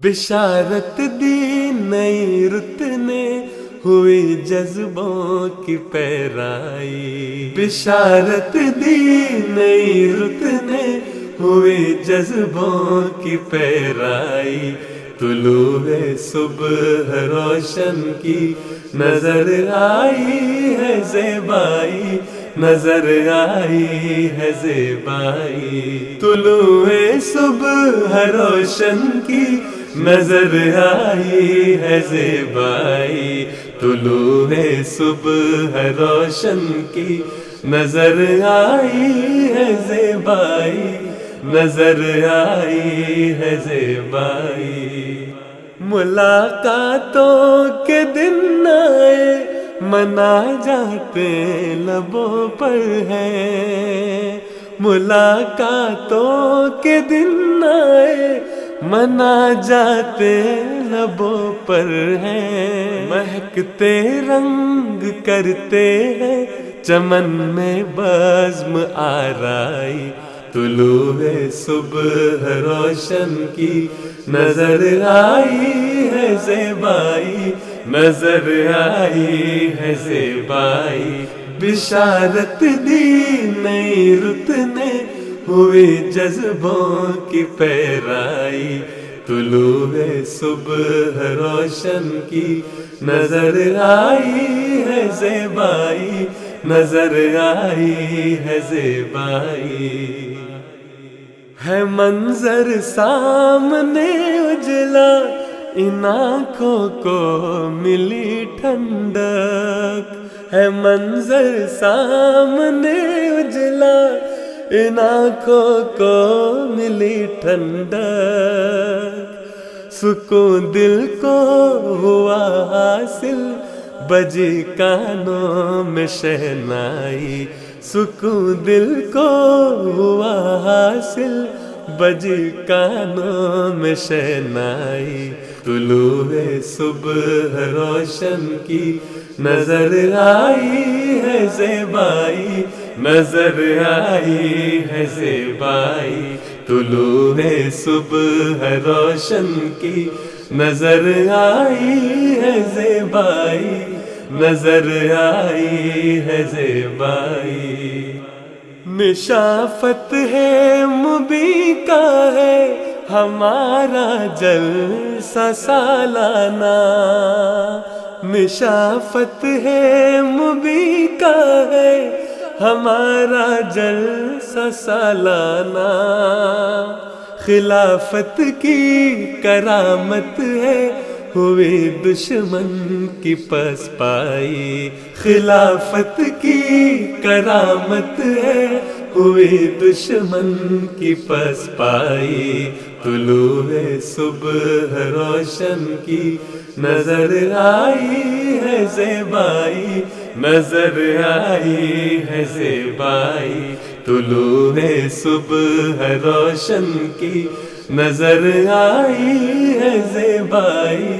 بشارت دی نئی رت نے ہوئی جذبوں کی پیرائی، بشارت دی نئی رت نے ہوئی جذبوں کی پیرائی، طلوع صبح روشن کی نظر آئی ہے زیبائی، نظر آئی ہے زیبائی، طلوع صبح روشن کی نظر آئی ہے زیبائی، طلوع صبح روشن کی نظر آئی ہے زیبائی، نظر آئی ہے زیبائی۔ ملاقاتوں کے دن آئے منا جاتے لبوں پر ہے، ملاقاتوں کے دن آئے منا جاتے لبوں پر ہیں، مہکتے رنگ کرتے ہیں چمن میں بزم آرائی، طلوع صبح روشن کی نظر آئی ہے زیبائی، نظر آئی ہے زیبائی، بشارت دی نئی رت نے ہوئی جذبوں کی پیرائی، طلوع صبح روشن کی نظر آئی ہے زیبائی، نظر آئی ہے زیبائی۔ ہے منظر سامنے اجلا ان آنکھوں کو ملی ٹھنڈک، ہے منظر سامنے اجلا ان آنکھوں کو ملی ٹھنڈک، سکون دل کو ہوا حاصل بجی کانوں میں شہنائی، سکون دل کو ہوا حاصل بجی کانوں میں شہنائی، طلوع صبح روشن کی نظر آئی ہے زیبائی، نظر آئی ہے زیبائی، طلوع صبح روشن کی نظر آئی ہے زیبائی، نظر آئی ہے زیبائی۔ نشافت ہے مبیں کا ہے ہمارا جلسہ سالانہ، نشافت ہے مبیں کا ہے ہمارا جلسہ سالانہ، خلافت کی کرامت ہے ہوئی دشمن کی پسپائی، خلافت کی کرامت ہے ہوئی دشمن کی پسپائی، طلوع صبح روشن کی نظر آئی ہے زیبائی، نظر آئی ہے زیبائی، طلوع صبح روشن کی نظر آئی ہے زیبائی،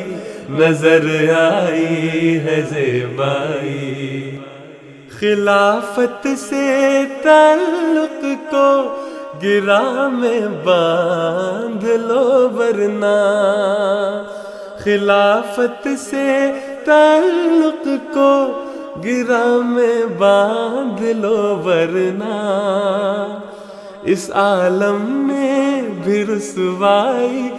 نظر آئی ہے زیبائی۔ خلافت سے تعلق کو گرہ میں باندھ لو ورنہ، خلافت سے تعلق کو گرہ میں باندھ لو ورنہ، اس عالم میں بھی رسوائی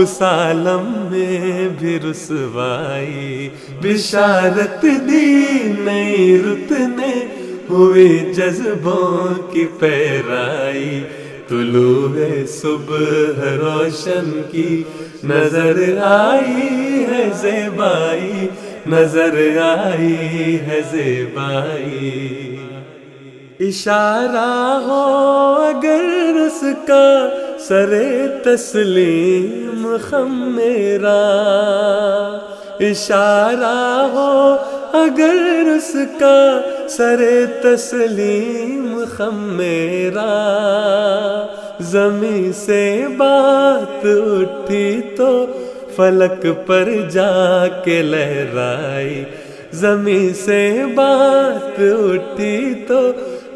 اس عالم میں بھی رسوائی، بشارت دی نئی رت نے ہوئی جذبوں کی پیرائی، طلوع صبح روشن کی نظر آئی ہے زیبائی، نظر آئی ہے زیبائی۔ اشارہ ہو اگر اس کا سر تسلیم خم میرا، اشارہ ہو اگر اس کا سر تسلیم خم میرا، زمین سے بات اٹھی تو فلک پر جا کے لہرائی، زمین سے بات اٹھی تو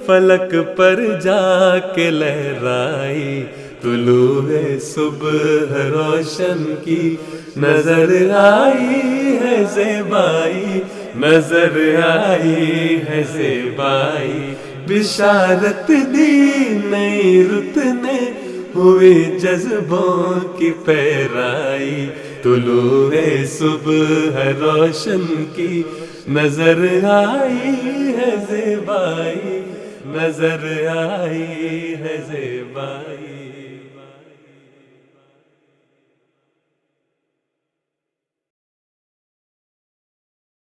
فلک پر جا کے لہرائی، طلوع صبح روشن کی نظر آئی ہے زیبائی، نظر آئی ہے زیبائی، بشارت دی نئی رت نے، ہوئی جذبوں کی پیرائی، طلوع صبح روشن کی نظر آئی ہے زیبائی، نظر آئی ہے زیبائی۔